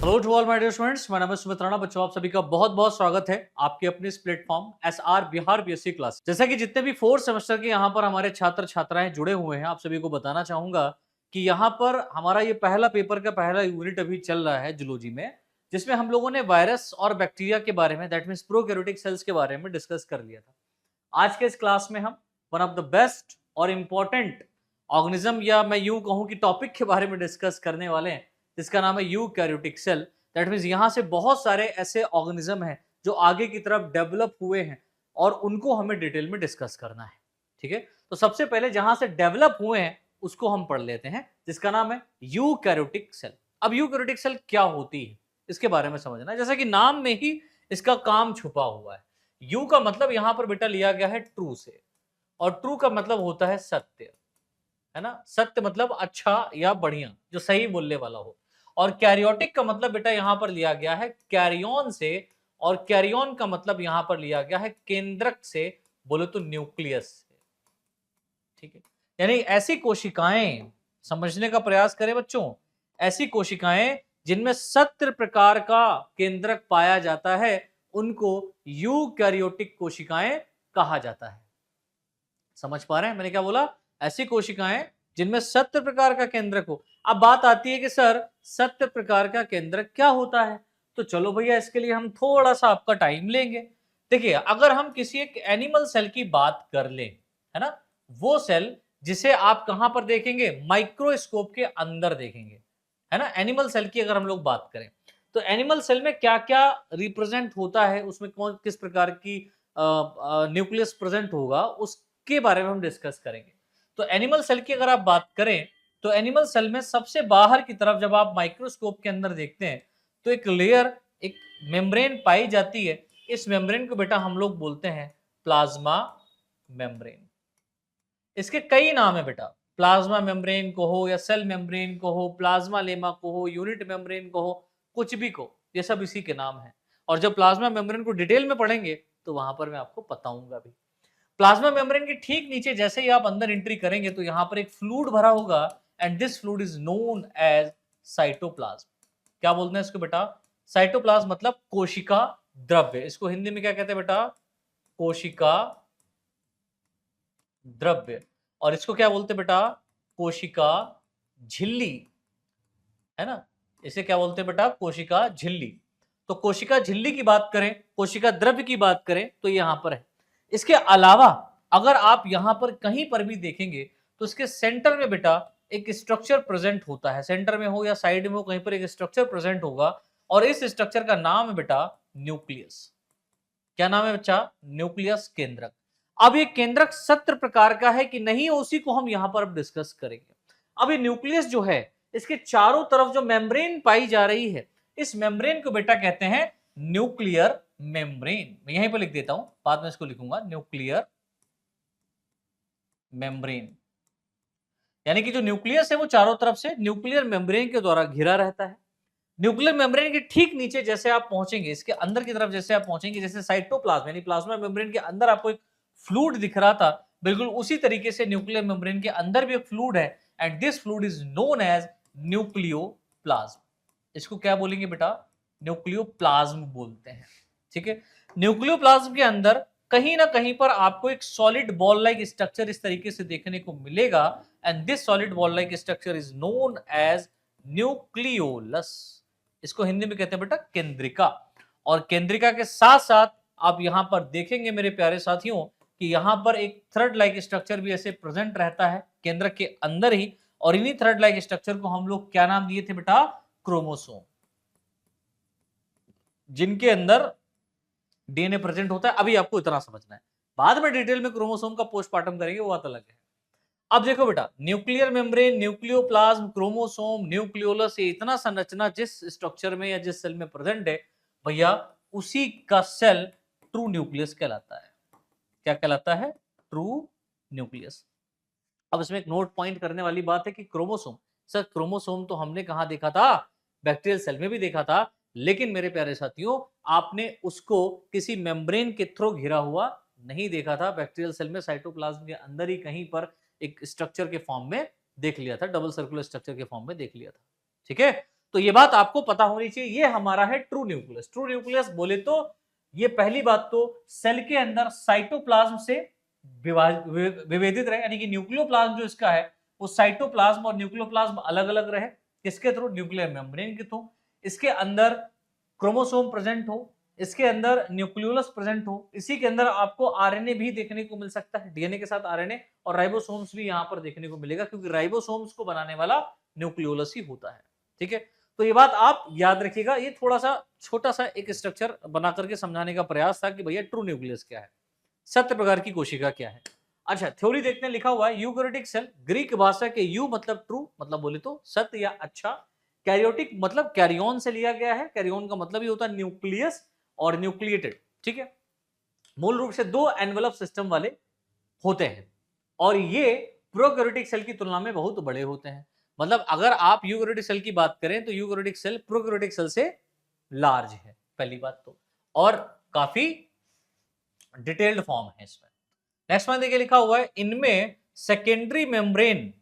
Hello to all my dear students, मैं नमस्ते सुमित्राना। बच्चों, आप सभी का बहुत बहुत स्वागत है आपके अपने इस platform SR Bihar BSc class. जैसा कि जितने भी फोर्थ सेमेस्टर के यहाँ पर हमारे छात्र छात्राएं जुड़े हुए हैं, आप सभी को बताना चाहूंगा कि यहाँ पर हमारा ये पहला पेपर का पहला यूनिट अभी चल रहा है जूलॉजी में, जिसमें हम लोगों ने वायरस और बैक्टीरिया के बारे में, दैट मीन्स प्रोकैरियोटिक सेल्स के बारे में डिस्कस कर लिया था। आज के इस क्लास में हम वन ऑफ द बेस्ट और इम्पोर्टेंट ऑर्गेनिज्म, या मैं यूं कहूं कि टॉपिक के बारे में डिस्कस करने वाले हैं, जिसका नाम है यूकैरियोटिक सेल। दैट मीन्स यहाँ से बहुत सारे ऐसे ऑर्गेनिज्म हैं जो आगे की तरफ डेवलप हुए हैं और उनको हमें डिटेल में डिस्कस करना है। ठीक है, तो सबसे पहले जहां से डेवलप हुए हैं उसको हम पढ़ लेते हैं, जिसका नाम है यूकैरियोटिक सेल। अब यूकैरियोटिक सेल क्या होती है इसके बारे में समझना है। जैसा कि नाम में ही इसका काम छुपा हुआ है। यू का मतलब यहां पर बेटा लिया गया है ट्रू से, और ट्रू का मतलब होता है सत्य, है ना। सत्य मतलब अच्छा या बढ़िया, जो सही बोलने वाला हो। और कैरियोटिक का मतलब बेटा यहां पर लिया गया है कैरियन से, और कैरियन का मतलब यहां पर लिया गया है केंद्रक से, बोले तो न्यूक्लियस से। ठीक है, यानी ऐसी कोशिकाएं, समझने का प्रयास करें बच्चों, ऐसी कोशिकाएं जिनमें सत्र प्रकार का केंद्रक पाया जाता है, उनको यूकैरियोटिक कोशिकाएं कहा जाता है। समझ पा रहे हैं मैंने क्या बोला? ऐसी कोशिकाएं जिनमें सत्र प्रकार का केंद्रक हो। अब बात आती है कि सर सत्र प्रकार का केंद्रक क्या होता है, तो चलो भैया इसके लिए हम थोड़ा सा आपका टाइम लेंगे। देखिए, अगर हम किसी एक एनिमल सेल की बात कर लें, है ना, वो सेल जिसे आप कहां पर देखेंगे, माइक्रोस्कोप के अंदर देखेंगे, है ना। एनिमल सेल की अगर हम लोग बात करें तो एनिमल सेल में क्या क्या रिप्रेजेंट होता है, उसमें कौन किस प्रकार की न्यूक्लियस प्रेजेंट होगा, उसके बारे में हम डिस्कस करेंगे। तो एनिमल सेल की अगर आप बात करें तो एनिमल सेल में सबसे बाहर की तरफ जब आप माइक्रोस्कोप के अंदर देखते हैं तो एक लेयर, एक मेम्ब्रेन पाई जाती है। इस मेम्ब्रेन को बेटा हम लोग बोलते हैं प्लाज्मा मेम्ब्रेन। इसके कई नाम है बेटा, प्लाज्मा मेम्ब्रेन को हो या सेल मेम्ब्रेन को हो, प्लाज्मा लेमा को हो, यूनिट मेम्ब्रेन को हो, कुछ भी को, ये सब इसी के नाम है। और जब प्लाज्मा मेम्ब्रेन को डिटेल में पढ़ेंगे तो वहां पर मैं आपको बताऊंगा भी। प्लाज्मा मेम्ब्रेन के ठीक नीचे जैसे ही आप अंदर एंट्री करेंगे तो यहां पर एक फ्लूइड भरा होगा, and this fluid is known as cytoplasm. क्या बोलते हैं इसको बेटा? साइटोप्लाज्म मतलब कोशिका द्रव्य। इसको हिंदी में क्या कहते हैं बेटा? कोशिका द्रव्य। और इसको क्या बोलते हैं बेटा? कोशिका झिल्ली, है ना। इसे क्या बोलते हैं बेटा? कोशिका झिल्ली। तो कोशिका झिल्ली की बात करें, कोशिका द्रव्य की बात करें तो यहां पर है। इसके अलावा अगर आप यहां पर कहीं पर भी देखेंगे तो इसके सेंटर में बेटा एक स्ट्रक्चर प्रेजेंट होता है। सेंटर में हो या साइड में हो, कहीं पर एक स्ट्रक्चर प्रेजेंट होगा, और इस स्ट्रक्चर का नाम है बेटा न्यूक्लियस। क्या नाम है बच्चा? न्यूक्लियस केंद्रक। अब ये केंद्रक सत्र प्रकार का है कि नहीं, उसी को हम यहां पर अब डिस्कस करेंगे। अब ये न्यूक्लियस जो है, इसके चारों तरफ जो मेम्ब्रेन पाई जा रही है, इस मेम्ब्रेन को बेटा कहते हैं न्यूक्लियर मेम्ब्रेन। मैं यहीं पर लिख देता हूं, बाद में इसको लिखूंगा न्यूक्लियर मेम्ब्रेन। यानी कि जो न्यूक्लियस है वो चारों तरफ से न्यूक्लियर मेम्ब्रेन के द्वारा घिरा रहता है। न्यूक्लियर मेम्ब्रेन के ठीक नीचे जैसे आप पहुंचेंगे, इसके अंदर की तरफ जैसे आप पहुंचेंगे, जैसे साइटोप्लाज्म यानी प्लाज्मा मेम्ब्रेन के अंदर आपको एक फ्लूइड दिख रहा था, बिल्कुल उसी तरीके से न्यूक्लियर मेम्ब्रेन के अंदर भी एक फ्लूइड है, and this fluid is known as nucleoplasm. इसको क्या बोलेंगे बेटा? न्यूक्लियोप्लाज्म बोलते हैं। ठीक है, न्यूक्लियोप्लाज्म के अंदर कहीं ना कहीं पर आपको एक सॉलिड बॉल लाइक स्ट्रक्चर इस तरीके से देखने को मिलेगा, and this solid ball like structure is known as nucleolus. इसको हिंदी में कहते हैं बेटा केंद्रिका। और केंद्रिका के साथ साथ आप यहां पर देखेंगे मेरे प्यारे साथियों कि यहां पर एक थ्रेड लाइक स्ट्रक्चर भी ऐसे प्रेजेंट रहता है केंद्रक के अंदर ही, और इन्हीं थ्रेड लाइक स्ट्रक्चर को हम लोग क्या नाम दिए थे बेटा? क्रोमोसोम, जिनके अंदर डीएनए प्रेजेंट होता है। अभी आपको इतना समझना है, बाद में डिटेल में क्रोमोसोम का पोस्टमार्टम करेंगे, वो बात अलग है। अब देखो बेटा, nuclear membrane, nucleoplasm, chromosome, nucleolus, ये इतना संरचना जिस स्ट्रक्चर में या जिस सेल में प्रेजेंट है भैया, उसी का सेल ट्रू न्यूक्लियस कहलाता है। क्या कहलाता है? True nucleus. अब इसमें एक नोट पॉइंट करने वाली बात है कि क्रोमोसोम, सर क्रोमोसोम तो हमने कहा देखा था? बैक्टीरियल सेल में भी देखा था, लेकिन मेरे प्यारे साथियों आपने उसको किसी मेम्ब्रेन के थ्रू घिरा हुआ नहीं देखा था। बैक्टीरियल सेल में साइटोप्लाज्म के अंदर ही कहीं पर एक स्ट्रक्चर के फॉर्म में देख लिया था, डबल सर्कुलर स्ट्रक्चर के फॉर्म में देख लिया था। ठीक है, तो ये बात आपको पता होनी चाहिए, ये हमारा है ट्रू न्यूक्लियस। ट्रू न्यूक्लियस बोले तो ये पहली बात तो सेल के अंदर साइटोप्लाज्म से विभेदित रहे, यानी कि न्यूक्लियोप्लाज्म जो इसका है वो साइटोप्लाज्म और न्यूक्लियोप्लाज्म अलग अलग रहे, किसके थ्रू, न्यूक्लियर मेम्ब्रेन के थ्रू। इसके अंदर क्रोमोसोम प्रेजेंट हो, इसके अंदर न्यूक्लियोलस प्रेजेंट हो, इसी के अंदर आपको आरएनए भी देखने को मिल सकता है, डीएनए के साथ आरएनए, और राइबोसोम्स भी यहां पर देखने को मिलेगा, क्योंकि राइबोसोम्स को बनाने वाला न्यूक्लियोलस ही होता है। ठीक है, तो ये बात आप याद रखिएगा। ये थोड़ा सा छोटा सा एक स्ट्रक्चर बना करके समझाने का प्रयास था कि भैया ट्रू न्यूक्लियस क्या है, सत्य प्रकार की कोशिका क्या है। अच्छा, थ्योरी देखते हैं, लिखा हुआ है यूकैरियोटिक सेल, ग्रीक भाषा के यू मतलब ट्रू, मतलब बोले तो सत्य या अच्छा, कैरियोटिक मतलब कैरियन से लिया गया है, कैरियन का मतलब ही होता है न्यूक्लियस और न्यूक्लिएटेड। ठीक है, मूल रूप से 2 एनवेलप सिस्टम वाले होते हैं, और ये प्रोकैरियोटिक सेल की तुलना में बहुत बड़े होते हैं। मतलब अगर आप यूकैरियोटिक सेल की बात करें तो यूकैरियोटिक सेल प्रोकैरियोटिक सेल से लार्ज है, पहली बात तो, और काफी डिटेल्ड फॉर्म है इसमें। नेक्स्ट में देखिए लिखा हुआ है, इनमें सेकेंडरी मेम्ब्रेन,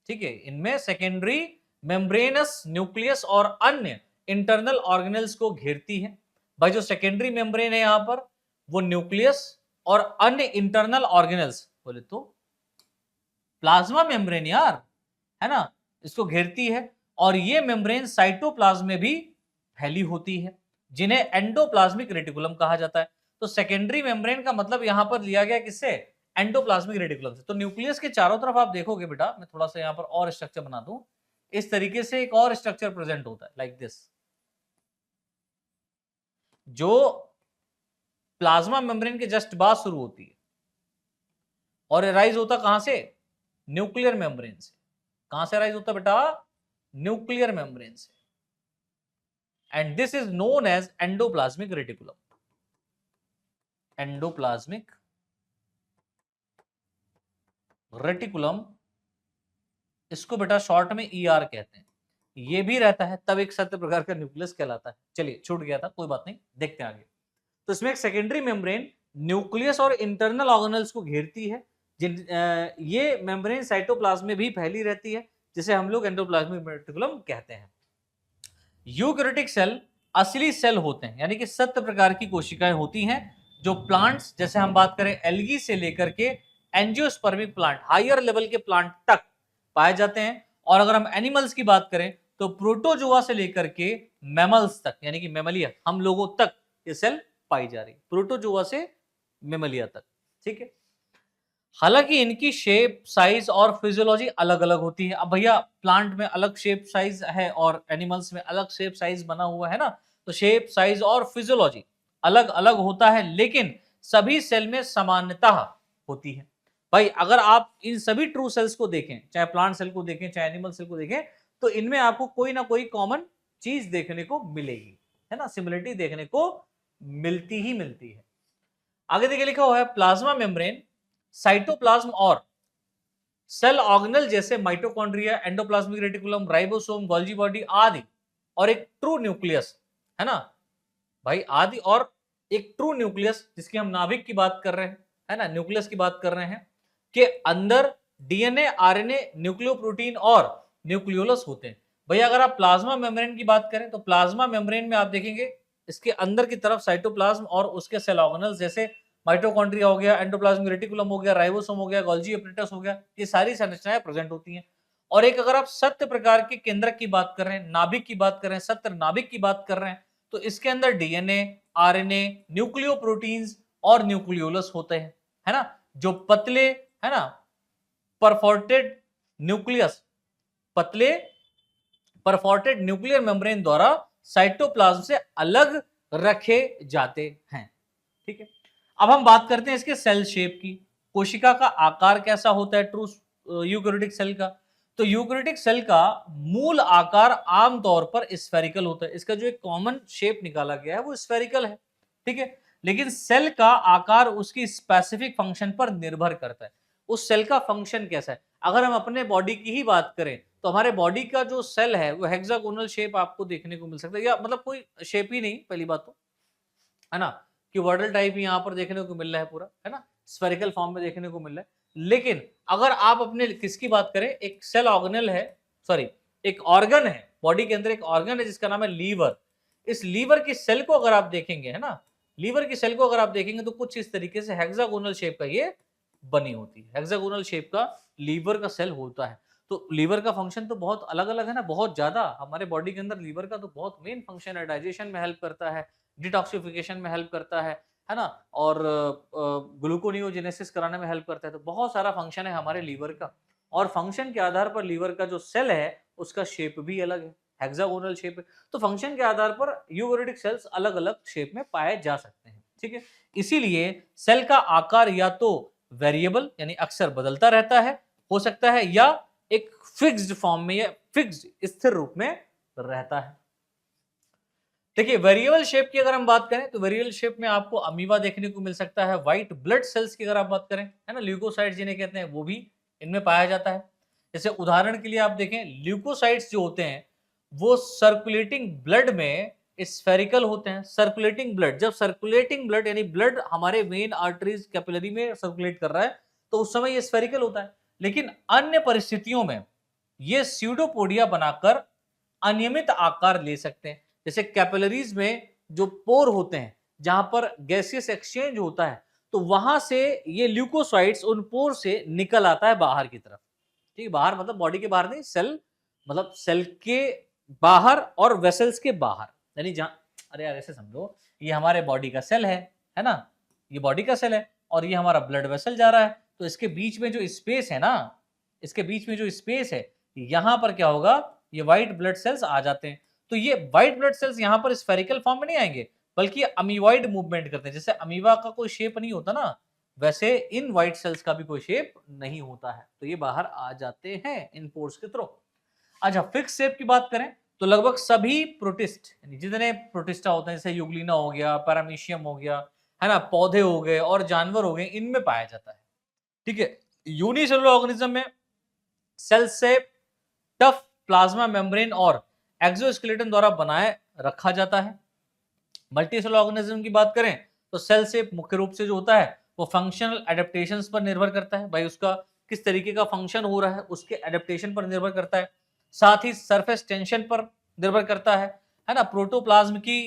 ठीक है, इनमें सेकेंडरी मेम्ब्रेनस न्यूक्लियस और अन्य इंटरनल ऑर्गेनेल्स को घेरती है। भाई जो सेकेंडरी मेम्ब्रेन है यहां पर वो न्यूक्लियस और अन्य इंटरनल ऑर्गेनेल्स, बोले तो प्लाज्मा मेम्ब्रेन यार, है ना, इसको घेरती है, और ये मेम्ब्रेन साइटोप्लाज्म में भी फैली होती है, जिन्हें एंडोप्लाज्मिक रेटिकुलम कहा जाता है। तो सेकेंडरी मेम्ब्रेन का मतलब यहां पर लिया गया किससे, एंडोप्लाज्मिक रेटिकुलम से। तो न्यूक्लियस के चारों तरफ आप देखोगे बेटा, मैं थोड़ा सा यहां पर और स्ट्रक्चर बना दूं, इस तरीके से एक और स्ट्रक्चर प्रेजेंट होता है, लाइक दिस, जो प्लाज्मा मेम्ब्रेन के जस्ट बाद शुरू होती है, और राइज होता कहां से, न्यूक्लियर मेम्ब्रेन से। कहां से राइज होता बेटा, न्यूक्लियर मेम्ब्रेन से, and this is known as endoplasmic reticulum. Endoplasmic reticulum, इसको बेटा शॉर्ट में ईआर कहते हैं, ये भी रहता है, तब एक सत्य प्रकार का न्यूक्लियस कहलाता है। चलिए छूट गया था, कोई बात नहीं, देखते हैं आगे। तो इसमें एक सेकेंडरी मेम्ब्रेन न्यूक्लियस और इंटरनल ऑर्गेनेल्स को घेरती है, ये मेम्ब्रेन साइटोप्लाज्म में भी फैली रहती है, जिसे हम लोग एंडोप्लाज्मिक रेटिकुलम कहते हैं। यूकैरियोटिक सेल असली सेल होते हैं, यानी कि सत्य प्रकार की कोशिकाएं होती हैं, जो प्लांट्स, जैसे हम बात करें एल्गी से लेकर के एंजियोस्पर्मिक प्लांट, हायर लेवल के प्लांट तक पाए जाते हैं। और अगर हम एनिमल्स की बात करें तो प्रोटोजोआ से लेकर के मैमल्स तक, यानी कि मैमलिया, हम लोगों तक ये सेल पाई जा रही, प्रोटोजोआ से मैमलिया तक। ठीक है, हालांकि इनकी शेप, साइज और फिजियोलॉजी अलग अलग होती है। अब भैया प्लांट में अलग शेप साइज है और एनिमल्स में अलग शेप साइज बना हुआ है ना, तो शेप, साइज और फिजियोलॉजी अलग अलग होता है, लेकिन सभी सेल में समानता होती है। भाई अगर आप इन सभी ट्रू सेल्स को देखें, चाहे प्लांट सेल को देखें चाहे एनिमल सेल को देखें, तो इनमें आपको कोई ना कोई कॉमन चीज देखने को मिलेगी, है ना, सिमिलरिटी देखने को मिलती ही मिलती है। आगे देखिए लिखा हुआ है, प्लाज्मा मेम्ब्रेन साइटोप्लाज्म और सेल ऑर्गेनेल जैसे mitochondria, endoplasmic reticulum, ribosome, Golgi body आदि, और एक ट्रू न्यूक्लियस, है ना भाई, आदि और एक ट्रू न्यूक्लियस, जिसकी हम नाभिक की बात कर रहे हैं, है ना, न्यूक्लियस की बात कर रहे हैं, के अंदर डीएनए, आरएनए, न्यूक्लियोप्रोटीन और न्यूक्लियोलस होते हैं। भैया अगर आप प्लाज्मा मेम्ब्रेन की बात करें तो प्लाज्मा मेम्ब्रेन में आप देखेंगे इसके अंदर की तरफ साइटोप्लाज्म और उसके सेल ऑर्गेनेल्स, जैसे माइटोकॉन्ड्रिया हो गया, एंडोप्लाज्मिक रेटिकुलम हो गया, राइबोसोम हो गया, गोल्जी एपरेटस हो गया, ये सारी संरचनाएं प्रेजेंट होती हैं। और एक अगर आप सत्य प्रकार के केंद्रक की बात कर रहे हैं, नाभिक की बात कर रहे हैं, सत्य नाभिक की बात कर रहे हैं, तो इसके अंदर डीएनए, आरएनए, न्यूक्लियोप्रोटीन्स और न्यूक्लियोलस होते हैं, है ना, जो पतले, है ना, परफोर्टेड न्यूक्लियस, पतले परफोर्टेड न्यूक्लियर मेम्ब्रेन द्वारा साइटोप्लाज्म से अलग रखे जाते हैं। ठीक है, अब हम बात करते हैं इसके सेल शेप की, कोशिका का आकार कैसा होता है ट्रू यूकैरियोटिक सेल का। तो यूकैरियोटिक सेल का मूल आकार आमतौर पर स्फेरिकल होता है, इसका जो एक कॉमन शेप निकाला गया है वो स्फेरिकल है। ठीक है, लेकिन सेल का आकार उसकी स्पेसिफिक फंक्शन पर निर्भर करता है, उस सेल का फंक्शन कैसा है। अगर हम अपने बॉडी की ही बात करें तो हमारे बॉडी का जो सेल है वो हेक्सागोनल शेप आपको देखने को मिल सकता है, या मतलब कोई शेप ही नहीं, पहली बात तो, है ना, कि वर्डल टाइप यहाँ पर देखने को मिल रहा है पूरा, है ना, स्फेरिकल फॉर्म में देखने को मिल रहा है। लेकिन अगर आप अपने किसकी बात करें, एक सेल ऑर्गेनल है, सॉरी एक ऑर्गन है बॉडी के अंदर एक ऑर्गन है जिसका नाम है लीवर। इस लीवर की सेल को अगर आप देखेंगे, है ना, लीवर की सेल को अगर आप देखेंगे तो कुछ इस तरीके से हेक्सागोनल शेप का ये बनी होती है। हेक्सागोनल शेप का लीवर का सेल होता है। तो लीवर का फंक्शन तो बहुत अलग-अलग है ना, बहुत ज़्यादा। हमारे बॉडी के अंदर लीवर का तो बहुत मेन फंक्शन है, डाइजेशन में हेल्प करता है, डिटॉक्सिफिकेशन में हेल्प करता है ना? और ग्लूकोनियोजेनेसिस कराने में हेल्प करता है। तो बहुत सारा फंक्शन है हमारे लीवर का, और फंक्शन के आधार पर लीवर का जो सेल है, उसका शेप भी अलग है, हेक्सागोनल शेप है। तो फंक्शन के आधार पर यूकेरियोटिक सेल्स अलग-अलग शेप में पाए जा सकते हैं, ठीक है? इसीलिए सेल का आकार या तो वेरिएबल यानी अक्सर बदलता रहता है, हो सकता है, या एक फिक्स्ड फॉर्म में या फिक्स्ड स्थिर रूप में रहता है। देखिए, वेरिएबल शेप की अगर हम बात करें तो वेरिएबल शेप में आपको अमीबा देखने को मिल सकता है। व्हाइट ब्लड सेल्स की अगर आप बात करें, है ना, ल्यूकोसाइट्स जिन्हें कहते हैं, वो भी इनमें पाया जाता है। जैसे उदाहरण के लिए आप देखें, ल्यूकोसाइट्स जो होते हैं वो सर्कुलेटिंग ब्लड में स्फेरिकल होते हैं। सर्कुलेटिंग ब्लड, जब सर्कुलेटिंग ब्लड यानी ब्लड हमारे वेन, आर्टरीज, कैपिलरी में सर्कुलेट कर रहा है, तो उस समय ये स्फेरिकल होता है। लेकिन अन्य परिस्थितियों में ये स्यूडोपोडिया बनाकर अनियमित आकार ले सकते हैं। जैसे कैपिलरीज में जो पोर होते हैं, जहां पर गैसियस एक्सचेंज होता है, तो वहां से ये ल्यूकोसाइट्स उन पोर से निकल आता है बाहर की तरफ। ठीक है, बाहर मतलब बॉडी के बाहर नहीं, सेल मतलब सेल के बाहर और वेसल्स के बाहर, यानी जहां, अरे यार ऐसे समझो, ये हमारे बॉडी का सेल है ना, ये बॉडी का सेल है और ये हमारा ब्लड वेसल जा रहा है, तो इसके बीच में जो स्पेस है ना, इसके बीच में जो स्पेस है, यहां पर क्या होगा, ये व्हाइट ब्लड सेल्स आ जाते हैं। तो ये व्हाइट ब्लड सेल्स यहां पर स्फेरिकल फॉर्म में नहीं आएंगे, बल्कि अमीबॉइड मूवमेंट करते हैं। जैसे अमीबा का कोई शेप नहीं होता ना, वैसे इन व्हाइट सेल्स का भी कोई शेप नहीं होता है, तो ये बाहर आ जाते हैं इन पोर्स के थ्रू। अच्छा, फिक्स शेप की बात करें तो लगभग सभी प्रोटिस्ट, यानी जितने प्रोटिस्टा होते हैं, जैसे यूग्लिना हो गया, पैरामीशियम हो गया, है ना, पौधे हो गए और जानवर हो गए, इनमें पाया जाता है। ठीक है, यूनिसेलुलर ऑर्गेनिज्म में सेल से टफ प्लाज्मा मेम्ब्रेन और एक्सोस्केलेटन द्वारा बनाए रखा जाता है। मल्टीसेलुलर ऑर्गेनिज्म की बात करें तो सेल शेप मुख्य रूप से जो होता है वो फंक्शनल एडेप्टेशंस पर निर्भर करता है। भाई उसका किस तरीके का फंक्शन हो रहा है उसके एडेप्टेशन पर निर्भर करता है। साथ ही सरफेस टेंशन पर निर्भर करता है ना। प्रोटोप्लाज्म की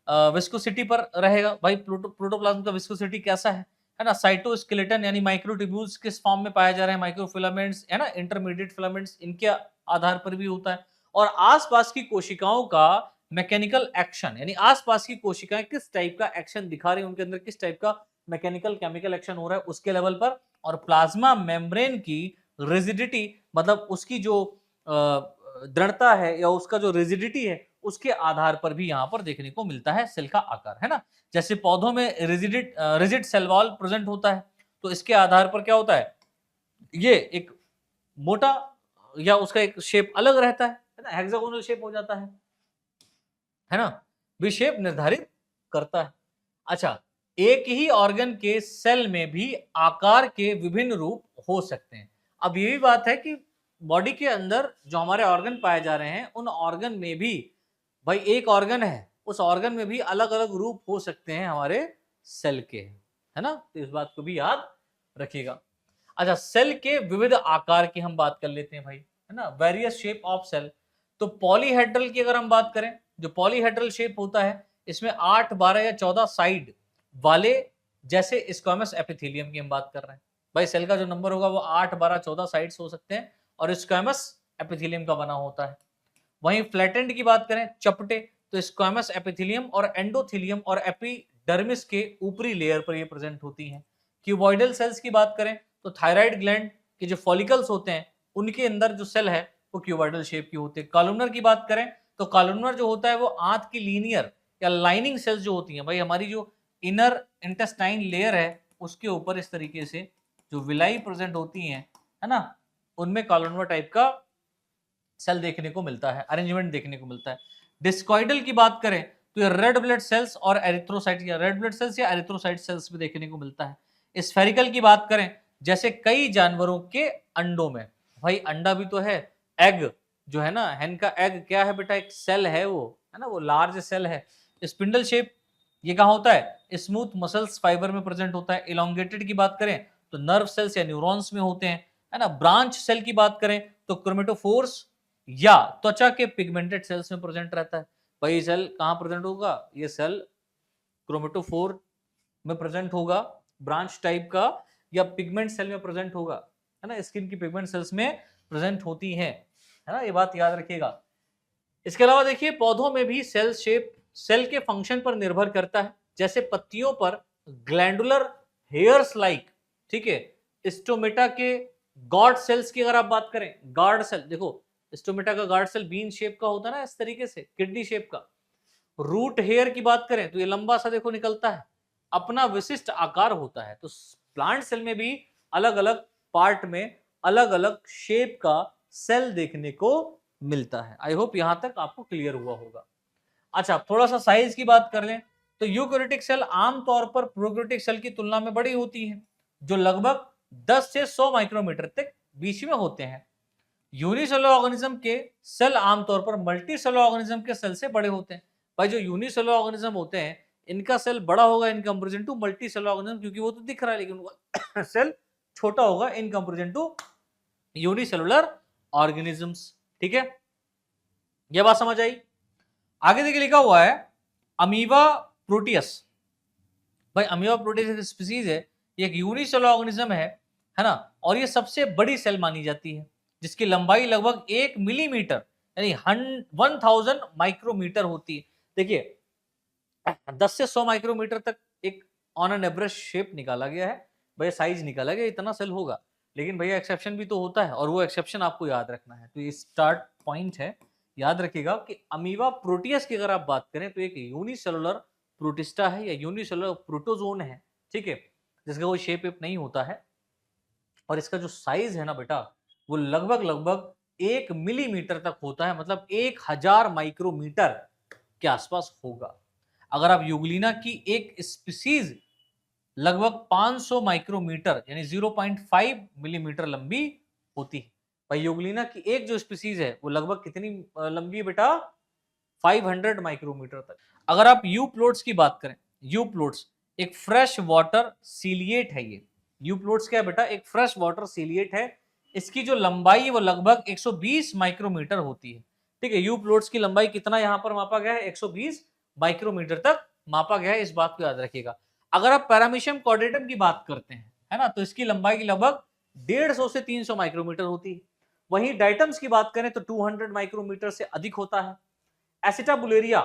विस्कोसिटी पर रहेगा। भाई प्रोटोप्लाज्म का विस्कोसिटी कैसा है ना। साइटोस्केलेटन यानी माइक्रोट्यूब्यूल्स किस फॉर्म में पाए जा रहे हैं, माइक्रोफिलामेंट्स, है ना, इंटरमीडिएट फिलामेंट्स, इनके आधार पर भी होता है। और आसपास की कोशिकाओं का मैकेनिकल एक्शन, यानी आसपास की कोशिकाएं किस टाइप का एक्शन दिखा रही हैं, उनके अंदर किस टाइप का मैकेनिकल केमिकल एक्शन हो रहा है, उसके लेवल पर। और प्लाज्मा मेम्ब्रेन की रिजिडिटी, मतलब उसकी जो दृढ़ता है या उसका जो रिजिडिटी है, उसके आधार पर भी यहां पर देखने को मिलता है सेल का आकार, है ना। जैसे पौधों में रिजिड सेल वॉल प्रेजेंट होता है, तो इसके आधार पर क्या होता है, ये एक मोटा या उसका एक शेप अलग रहता है ना, हेक्सागोनल शेप हो जाता है ना, भी शेप निर्धारित करता है। अच्छा, एक ही ऑर्गन के सेल में भी आकार के विभिन्न रूप हो सकते हैं। अब ये भी बात है कि बॉडी के अंदर जो हमारे ऑर्गन पाए जा रहे हैं, उन ऑर्गन में भी, भाई एक ऑर्गन है, उस ऑर्गन में भी अलग अलग रूप हो सकते हैं हमारे सेल के, है ना। तो इस बात को भी याद रखिएगा। अच्छा, सेल के विविध आकार की हम बात कर लेते हैं भाई, है ना, वेरियस शेप ऑफ सेल। तो पॉलीहेड्रल की अगर हम बात करें, जो पॉलीहेड्रल शेप होता है, इसमें 8, 12 या 14 साइड वाले, जैसे स्क्वामस एपिथेलियम की हम बात कर रहे हैं। भाई सेल का जो नंबर होगा वो 8, 12, 14 साइड्स हो सकते हैं और स्क्वामस एपिथेलियम का बना होता है। वहीं फ्लैटेंड की बात करें, चपटे, तो स्क्वामस एपिथेलियम और एंडोथेलियम और एपिडर्मिस के ऊपरी लेयर पर ये प्रेजेंट होती हैं। क्यूबॉइडल सेल्स की बात करें तो थायराइड ग्लैंड के जो फॉलिकल्स होते हैं, उनके अंदर जो सेल है वो क्यूबॉइडल शेप की होती है। कॉलमनर की बात करें तो कॉलमनर जो होता है वो आंत की लीनियर या लाइनिंग सेल्स जो होती हैं, भाई हमारी जो इनर इंटेस्टाइन लेयर है उसके ऊपर इस तरीके से जो विलाई प्रेजेंट होती हैं, है ना, उनमें कॉलमनर टाइप का सेल देखने को मिलता है, अरेंजमेंट देखने को मिलता है। डिस्कॉइडल की बात करें तो ये रेड ब्लड सेल्स और एरिथ्रोसाइट या रेड ब्लड सेल्स या एरिथ्रोसाइट सेल्स में देखने को मिलता है। स्फेरिकल की बात करें, जैसे कई जानवरों के अंडों में, भाई अंडा भी तो है, एग जो है ना, हेन का एग क्या है बेटा, एक सेल है वो, है ना, वो लार्ज सेल है। स्पिंडल शेप ये कहाँ होता है, स्मूथ मसल्स फाइबर में प्रेजेंट होता है। इलोंगेटेड की बात करें तो नर्व सेल्स या न्यूरॉन्स में होते हैं, है ना। ब्रांच सेल की बात करें तो क्रोमेटोफोर्स या त्वचा के पिगमेंटेड सेल्स में प्रेजेंट रहता है। भाई ये सेल कहां प्रेजेंट होगा, ये सेल क्रोमेटोफोर में प्रेजेंट होगा, ब्रांच टाइप का, या पिगमेंट सेल में प्रेजेंट होगा, है ना, स्किन की पिगमेंट सेल्स में प्रेजेंट होती है ना, ये बात याद रखिएगा। इसके अलावा देखिए पौधों में भी सेल शेप सेल के फंक्शन पर निर्भर करता है। जैसे पत्तियों पर ग्लैंडुलर हेयर्स लाइक, ठीक है, स्टोमेटा के गॉड सेल्स की अगर आप बात करें, गार्ड सेल देखो, स्टोमेटा का गार्ड सेल बीन शेप का होता है ना, इस तरीके से किडनी शेप का। रूट हेयर की बात करें तो ये लंबा सा देखो निकलता है, अपना विशिष्ट आकार होता है। तो प्लांट सेल में भी अलग अलग पार्ट में अलग अलग शेप का सेल देखने को मिलता है। आई होप यहां तक आपको क्लियर हुआ होगा। अच्छा, थोड़ा सा साइज की बात कर लें तो यूकेरियोटिक सेल आमतौर पर प्रोकैरियोटिक सेल की तुलना में बड़ी होती है, जो लगभग 10 से 100 माइक्रोमीटर तक बीच में होते हैं। यूनिसेलुलर ऑर्गेनिज्म के सेल आमतौर पर मल्टी सेलुलर ऑर्गेनिज्म के सेल से बड़े होते हैं। भाई जो यूनिसेलुलर ऑर्गेनिज्म होते हैं इनका सेल बड़ा होगा in comparison to multi cellular organism, क्योंकि वो तो दिख रहा है लेकिन उनका सेल छोटा होगा in comparison to unicellular organisms. ठीक है, यह बात समझ आई। आगे देखिए लिखा हुआ है अमीबा प्रोटियस। भाई अमीबा प्रोटियस एक स्पीसीज है, ये एक यूनिसेलुलर ऑर्गेनिज्म है ना, और ये सबसे बड़ी सेल मानी जाती है, जिसकी लंबाई लगभग 1 मिलीमीटर यानी 1000 माइक्रोमीटर होती है। देखिए 10 से 100 माइक्रोमीटर तक एक ऑन एन एवरेज शेप निकाला गया है, भैया साइज निकाला गया, इतना सेल होगा। लेकिन भैया एक्सेप्शन भी तो होता है, और वो एक्सेप्शन आपको याद रखना है। तो ये स्टार्ट पॉइंट है, याद रखिएगा कि अमीबा प्रोटियस की अगर आप बात करें तो एक यूनिसेलुलर प्रोटिस्टा है या यूनिसेलुलर प्रोटोजोन है, ठीक है, जिसका कोई शेप वेप नहीं होता है, और इसका जो साइज है ना बेटा वो लगभग लगभग 1 मिलीमीटर तक होता है, मतलब 1000 माइक्रोमीटर के आसपास होगा। अगर आप यूग्लिना की एक स्पीसीज लगभग 500 माइक्रोमीटर यानी 0.5 मिलीमीटर लंबी होती है। भाई यूग्लिना की एक जो स्पीसीज है वो लगभग कितनी लंबी है बेटा, 500 माइक्रोमीटर तक। अगर आप यूप्लोट्स की बात करें, यूप्लोट्स एक फ्रेश वाटर सीलिएट है। ये यूप्लोट्स क्या है बेटा, एक फ्रेश वाटर सीलिएट है। इसकी जो लंबाई है वो लगभग 120 माइक्रोमीटर होती है। ठीक है, यूप्लोट्स की लंबाई कितना यहां पर मापा गया है, 120 माइक्रोमीटर तक मापा गया है, इस बात को याद रखिएगा। अगर आप पैरामीशियम कॉर्डेटम की बात करते हैं, है ना, तो इसकी लंबाई लगभग 150 से 300 माइक्रोमीटर होती है। वहीं डाइटम्स की बात करें तो 200 माइक्रोमीटर से अधिक होता है। एसिटाबुलेरिया,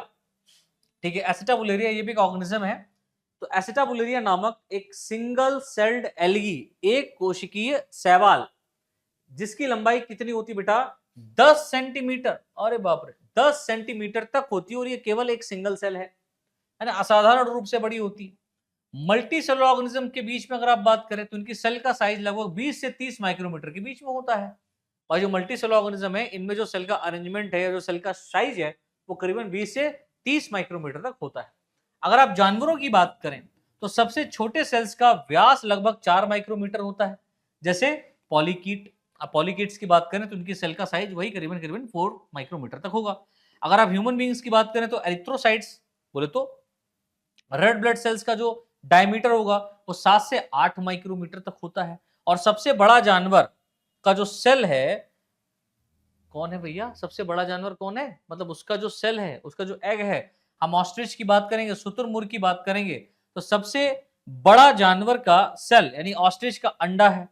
ठीक है, एसिटाबुलेरिया ये भी एक ऑर्गेनिज्म है। तो एसिटाबुलेरिया नामक एक सिंगल सेल्ड एल्गी, एक कोशिकीय शैवाल, जिसकी लंबाई कितनी होती बेटा, 10 सेंटीमीटर, अरे बाप रे 10 सेंटीमीटर तक होती है, और ये केवल एक सिंगल सेल है ना, असाधारण रूप से बड़ी होती है। मल्टी सेलुलर ऑर्गेनिज्म के बीच में अगर आप बात करें तो इनकी सेल का साइज लगभग 20 से 30 माइक्रोमीटर के बीच में होता है। और जो मल्टी सेलुलर ऑर्गेनिज्म है इनमें जो सेल का अरेंजमेंट है, जो सेल का साइज है, वो करीबन 20 से 30 माइक्रोमीटर तक होता है। अगर आप जानवरों की बात करें तो सबसे छोटे सेल्स का व्यास लगभग 4 माइक्रोमीटर होता है। जैसे पॉलीकीट, आप पॉलीकीट्स की बात करें तो उनकी सेल का साइज वही करीबन करीबन 4 माइक्रोमीटर तक होगा। अगर आप ह्यूमन बींग्स की बात करें तो एरिथ्रोसाइट्स बोले तो रेड ब्लड सेल्स का जो डायमीटर होगा वो 7 से 8 माइक्रोमीटर तक होता है। और सबसे बड़ा जानवर का जो सेल है, कौन है भैया, सबसे बड़ा जानवर कौन है, मतलब उसका जो सेल है, उसका जो एग है, हम ऑस्ट्रिच की बात करेंगे, शुतुरमुर्ग की बात करेंगे, तो सबसे बड़ा जानवर का सेल यानी ऑस्ट्रिच का अंडा है,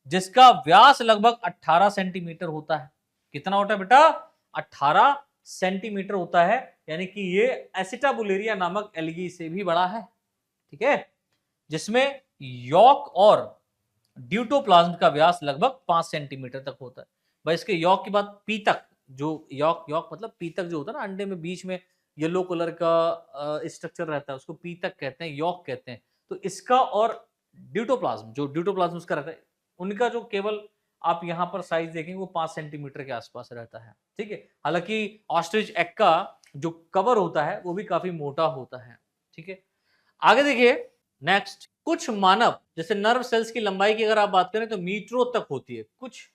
जिसका व्यास लगभग 18 सेंटीमीटर होता है। कितना होता है बेटा, 18 सेंटीमीटर होता है, यानी कि ये एसिटाबुलेरिया नामक एल्गी से भी बड़ा है। ठीक है, जिसमें यॉक और ड्यूटोप्लाज्म का व्यास लगभग 5 सेंटीमीटर तक होता है। भाई इसके यॉक की बात, पीतक, जो यॉक यॉक मतलब पीतक जो होता है ना, अंडे में बीच में येलो कलर का स्ट्रक्चर रहता है, उसको पीतक कहते हैं, यॉक कहते हैं। तो इसका और ड्यूटोप्लाज्म, जो ड्यूटोप्लाज्म उसका रहता है, उनका जो केवल आप यहाँ पर साइज देखेंगे वो 5 सेंटीमीटर के आसपास रहता है। ठीक है, हालांकि ऑस्ट्रिच एग का जो कवर होता है वो भी काफी मोटा होता है। ठीक है, आगे देखिए नेक्स्ट, कुछ मानव जैसे नर्व सेल्स की लंबाई की अगर आप बात करें तो मीटरों तक होती है। कुछ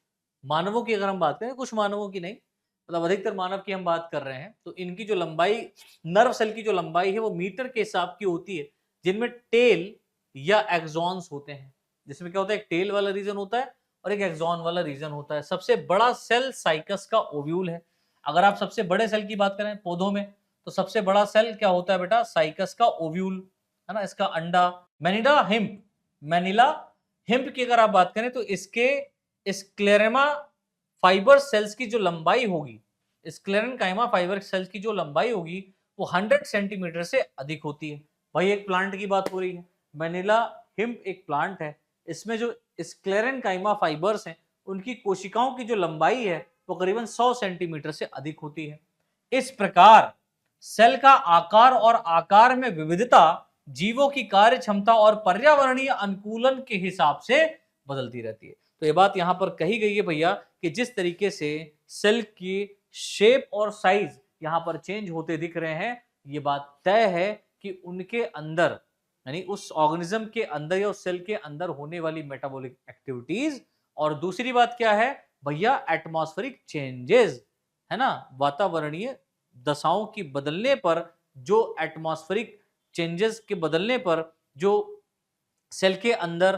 मानवों की अगर हम बात करें, कुछ मानवों की नहीं, मतलब अधिकतर मानव की हम बात कर रहे हैं, तो इनकी जो लंबाई, नर्व सेल की जो लंबाई है वो मीटर के हिसाब की होती है, जिनमें टेल या एक्सॉन्स होते हैं। जिसमें क्या होता है, एक टेल वाला रीजन होता है और एक एक्सॉन वाला रीजन होता है। सबसे बड़ा सेल साइकस का ओव्यूल है। अगर आप सबसे बड़े सेल की बात करें पौधों में, तो सबसे बड़ा सेल क्या होता है बेटा? साइकस का ओव्यूल, है ना, इसका अंडा। मैनिला हिम्प की अगर आप बात करें तो इसके स्क्लेरेमा फाइबर सेल्स की जो लंबाई होगी, स्क्लेरेनकाइमा फाइबर सेल्स की जो लंबाई होगी वो 100 सेंटीमीटर से अधिक होती है। भाई एक प्लांट की बात हो रही है, मैनिला हिम्प एक प्लांट है, इसमें जो स्क्लेरेनकाइमा फाइबर्स हैं उनकी कोशिकाओं की जो लंबाई है वो करीबन 100 सेंटीमीटर से अधिक होती है। इस प्रकार सेल का आकार और आकार में विविधता जीवों की कार्य क्षमता और पर्यावरणीय अनुकूलन के हिसाब से बदलती रहती है। तो ये बात यहां पर कही गई है भैया कि जिस तरीके से सेल की शेप और साइज यहां पर चेंज होते दिख रहे हैं, ये बात तय है कि उनके अंदर, यानी उस ऑर्गेनिज्म के अंदर या उस सेल के अंदर होने वाली मेटाबॉलिक एक्टिविटीज, और दूसरी बात क्या है भैया? एटमॉस्फेरिक चेंजेस, है ना, वातावरणीय दशाओं की बदलने पर, जो एटमॉस्फेरिक चेंजेस के बदलने पर जो सेल के अंदर,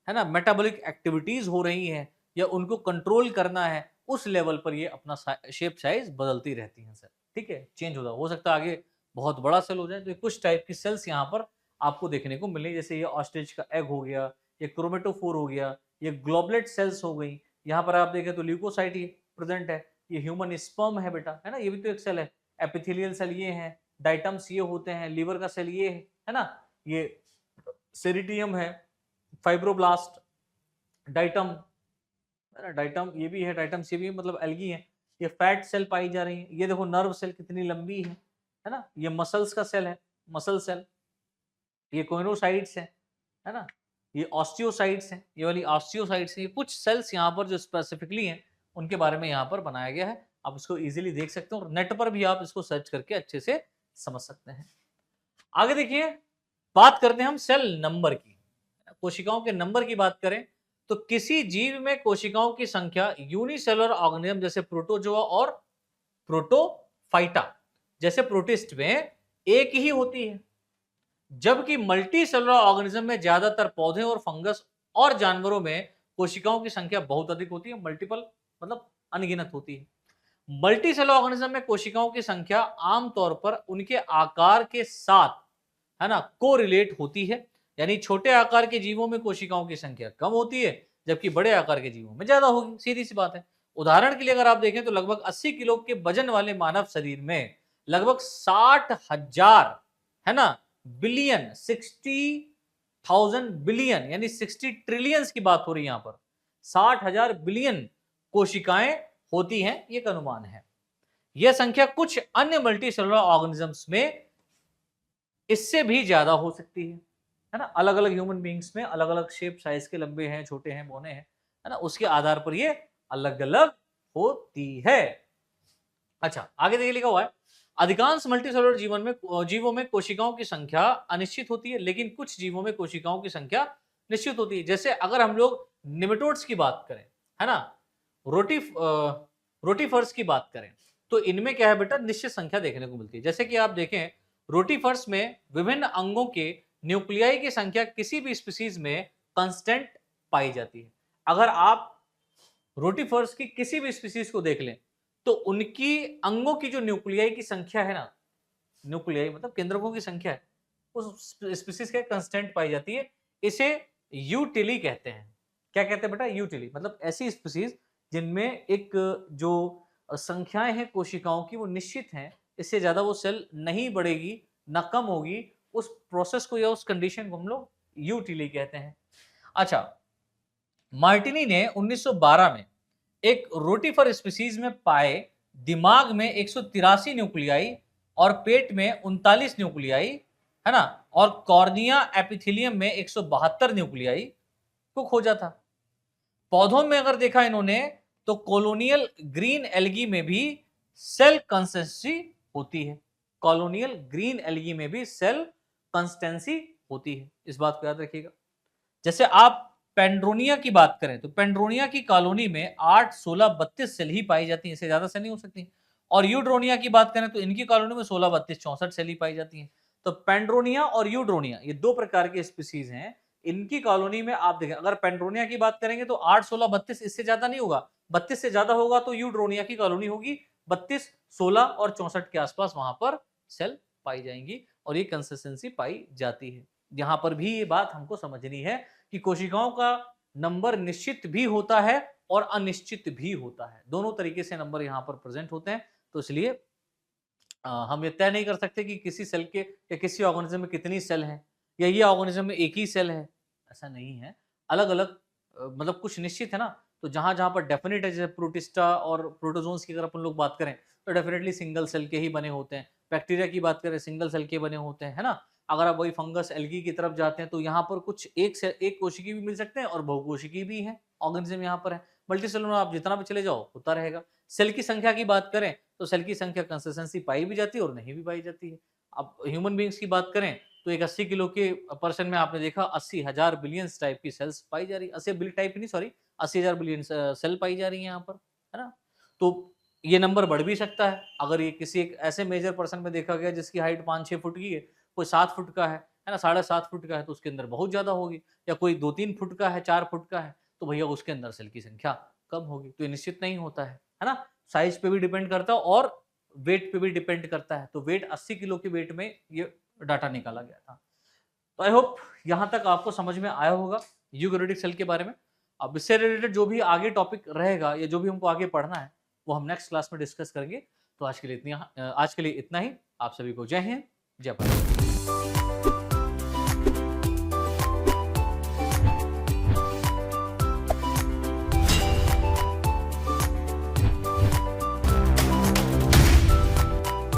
है ना, मेटाबॉलिक एक्टिविटीज हो रही हैं या उनको कंट्रोल करना है, उस लेवल पर ये अपना शेप साइज बदलती रहती हैं सर। ठीक है, चेंज हो सकता है आगे बहुत बड़ा सेल हो जाए। तो कुछ टाइप की सेल्स यहाँ पर आपको देखने को मिले, जैसे ये ऑस्ट्रिच का एग हो गया, ये क्रोमेटोफोर हो गया, ये ग्लोबलेट सेल्स हो गई। यहाँ पर आप देखें तो ल्यूकोसाइट ही प्रेजेंट है, ये ह्यूमन स्पर्म है बेटा, है ना, ये भी तो एक सेल है। एपिथेलियल सेल ये है, डाइटम्स ये होते हैं, लीवर का सेल ये है ना, ये सेरिटियम है, फाइब्रोब्लास्ट, डाइटम, है ना, डाइटम ये भी है, डाइटम्स ये भी मतलब एल्गी है। ये फैट सेल पाई जा रही है। ये देखो नर्व सेल कितनी लंबी है ना, ये मसल्स का सेल है, मसल सेल। ये कोइनोसाइट्स है ना, ये ऑस्टियोसाइट्स हैं, ये वाली ऑस्टियोसाइट्स हैं। ये कुछ सेल्स यहाँ पर जो स्पेसिफिकली हैं उनके बारे में यहाँ पर बनाया गया है। आप इसको इजीली देख सकते हो और नेट पर भी आप इसको सर्च करके अच्छे से समझ सकते हैं। आगे देखिए, बात करते हैं हम सेल नंबर की। कोशिकाओं के नंबर की बात करें तो किसी जीव में कोशिकाओं की संख्या यूनिसेलुलर ऑर्गेनिज्म जैसे प्रोटोजोआ और प्रोटोफाइटा जैसे प्रोटिस्ट में एक ही होती है, जबकि मल्टी सेलुलर ऑर्गेनिज्म में ज्यादातर पौधे और फंगस और जानवरों में कोशिकाओं की संख्या बहुत अधिक होती है, मल्टीपल मतलब अनगिनत होती है। मल्टी सेलुलर ऑर्गेनिज्म में कोशिकाओं की संख्या आमतौर पर उनके आकार के साथ, है ना, कोरिलेट होती है, यानी छोटे आकार के जीवों में कोशिकाओं की संख्या कम होती है जबकि बड़े आकार के जीवों में ज्यादा होगी, सीधी सी बात है। उदाहरण के लिए अगर आप देखें तो लगभग 80 किलो के वजन वाले मानव शरीर में लगभग 60,000, है ना, बिलियन, 60,000 बिलियन यानी 60 ट्रिलियंस की बात हो रही है यहां पर, 60,000 बिलियन कोशिकाएं होती हैं, ये एक अनुमान है। यह संख्या कुछ अन्य मल्टी सेलुलर ऑर्गेनिजम्स में इससे भी ज्यादा हो सकती है ना, अलग अलग ह्यूमन बींग्स में अलग अलग शेप साइज के, लंबे हैं, छोटे हैं, बौने हैं, है ना, उसके आधार पर ये अलग अलग होती है। अच्छा, आगे देखिए लिखा हुआ है, अधिकांश मल्टीसेलुलर जीवों में कोशिकाओं की संख्या अनिश्चित होती है, लेकिन कुछ जीवों में कोशिकाओं की संख्या निश्चित होती है। जैसे अगर हम लोग निमेटोड्स की बात करें, है ना, रोटीफर्स की बात करें, तो इनमें क्या है बेटा, निश्चित संख्या देखने को मिलती है। जैसे कि आप देखें रोटीफर्स में विभिन्न अंगों के न्यूक्लियाई की संख्या किसी भी स्पीसीज में कांस्टेंट पाई जाती है। अगर आप रोटीफर्स की किसी भी स्पीसीज को देख लें तो उनकी अंगों की जो न्यूक्लियाई की संख्या है ना, न्यूक्लियाई मतलब केंद्रकों की संख्या है, उस स्पीसीज के कांस्टेंट पाई जाती है। इसे यूटिली कहते हैं। क्या कहते हैं बेटा? यूटिली, मतलब ऐसी स्पीसीज जिनमें एक जो संख्याएं हैं कोशिकाओं की वो निश्चित हैं, इससे ज्यादा वो सेल नहीं बढ़ेगी ना कम होगी, उस प्रोसेस को या उस कंडीशन को हम लोग यूटिली कहते हैं। अच्छा, मार्टिनी ने 1912 में एक रोटीफर स्पीसीज में पाए दिमाग में 183 न्यूक्लियाई और पेट में 39 न्यूक्लियाई, है ना, और कॉर्निया एपिथेलियम में 172 न्यूक्लियाई को खोजा था। पौधों में अगर देखा इन्होंने तो कॉलोनियल ग्रीन एल्गी में भी सेल कंसिस्टेंसी होती है, कॉलोनियल ग्रीन एल्गी में भी सेल कंसिस्टेंसी होती है, इस बात को याद रखिएगा। जैसे आप पेंड्रोनिया की बात करें तो पेंड्रोनिया की कॉलोनी में 8, 16, 32 सेल ही पाई जाती हैं, इससे ज्यादा सेल नहीं हो सकती। और यूड्रोनिया की बात करें तो इनकी कॉलोनी में 16, 32, 64 सेल ही पाई जाती हैं। तो पेंड्रोनिया और यूड्रोनिया ये दो प्रकार के स्पीसीज हैं, इनकी कॉलोनी में आप देखें, अगर पेंड्रोनिया की बात करेंगे तो 8, 16, 32, इससे ज्यादा नहीं होगा। 32 से ज्यादा होगा तो यूड्रोनिया की कॉलोनी होगी। 32, 16 और 64 के आसपास वहां पर सेल पाई जाएंगी और ये कंसिस्टेंसी पाई जाती है। यहां पर भी ये बात हमको समझनी है कि कोशिकाओं का नंबर निश्चित भी होता है और अनिश्चित भी होता है, दोनों तरीके से नंबर यहां पर प्रेजेंट होते हैं। तो इसलिए हम ये तय नहीं कर सकते कि किसी सेल के या किसी ऑर्गेनिज्म में कितनी सेल हैं या ये ऑर्गेनिज्म में एक ही सेल है, ऐसा नहीं है। अलग अलग मतलब कुछ निश्चित है ना। तो जहां जहां पर डेफिनेट है, जैसे प्रोटिस्टा और प्रोटोजोन्स की अगर अपन लोग बात करें तो डेफिनेटली सिंगल सेल के ही बने होते हैं। बैक्टीरिया की बात करें सिंगल सेल के बने होते हैं, है ना। अगर आप वही फंगस एल्गी की तरफ जाते हैं तो यहाँ पर कुछ एक कोशिकी भी मिल सकते हैं और बहुकोशिकी भी है ऑर्गेनिज्म यहाँ पर है। मल्टी सेलुलर आप जितना भी चले जाओ होता रहेगा। सेल की संख्या की बात करें तो सेल की संख्या कंसिस्टेंसी पाई भी जाती है और नहीं भी पाई जाती है। अब ह्यूमन बींग्स की बात करें तो एक 80 किलो के पर्सन में आपने देखा 80,000 बिलियंस टाइप की सेल्स पाई जा रही है। 80 बिलियन टाइप नहीं, सॉरी, 80,000 बिलियन सेल पाई जा रही है यहाँ पर, है ना। तो ये नंबर बढ़ भी सकता है अगर ये किसी एक ऐसे मेजर पर्सन में देखा गया जिसकी हाइट 5-6 फुट की है, कोई 7 फुट का है ना, 7.5 फुट का है, तो उसके अंदर बहुत ज्यादा होगी। या कोई 2-3 फुट का है, 4 फुट का है, तो भैया उसके अंदर सेल की संख्या कम होगी। तो ये निश्चित नहीं होता है ना। साइज पे भी डिपेंड करता है और वेट पे भी डिपेंड करता है। तो वेट 80 किलो के वेट में ये डाटा निकाला गया था। तो आई होप यहां तक आपको समझ में आया होगा यूकेरियोटिक सेल के बारे में। अब इससे रिलेटेड जो भी आगे टॉपिक रहेगा या जो भी हमको आगे पढ़ना है वो हम नेक्स्ट क्लास में डिस्कस करेंगे। तो आज के लिए इतना ही। आप सभी को जय हिंद, जय भारत।